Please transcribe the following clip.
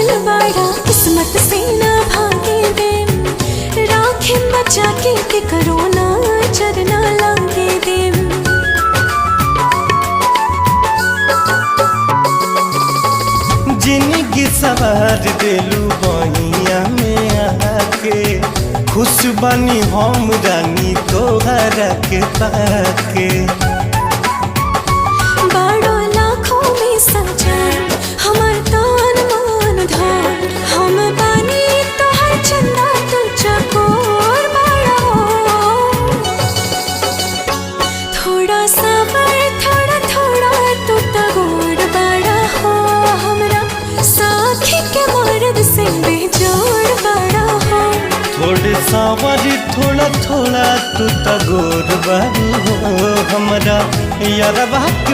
आइल बाड़ा किस्मत से ना भागे दे, राखे बचा के करो ना चरना लागे दे। जिंदगी सवार देलू बहिया में आके, खुश बनी हम रानी तोहरा के पाके। बड़ो लाखों में सजान हमार तान मान धान, हम बानी तोहर चंदा तू चकोर बड़ा हो। थोड़ा सबर थोड़ा थोड़ा तू तगोर बड़ा हो, हमरा साथी के मर्द से बेजोड़ बड़ा हो। थोड़े सावरी थोड़ा थोड़ा तू तगोर बारू हो, हमरा यारबा के